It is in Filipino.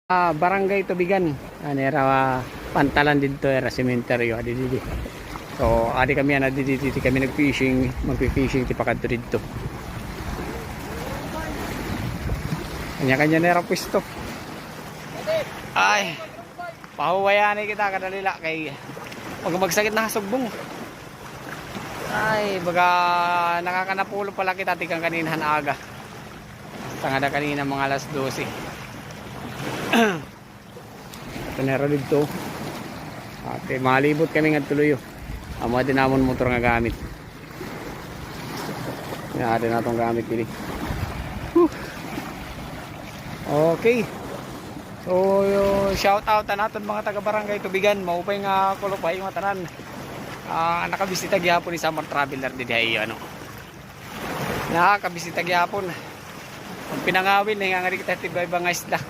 Barangay Tubigan era pantalan dito era sementeryo adi didi. So adi kami didi kami nag-fishing, magfi-fishing ti pakadto dito. Kanya-kanya nera pwesto. Ay. Pahuwayani kita kadalila kay pag magsakit na sugbong. Ay, baga nakakanapulo pala kita tikang kaninahan aga. Tangada kanina mga alas 12. Ito na rin dito. Ate, malibot kami nga tuloy. Amo din namon motor nga gamit. Yan na itong gamit dili. Okay. So, shout out na natin mga taga Barangay Tubigan. Maupay nga kulupay yung matanan. Nakabisita gyapon ni Summer Traveler didi ay ano. Nakakabisita gyapon. Ang pinangawin nga nga kita tibay mga isda.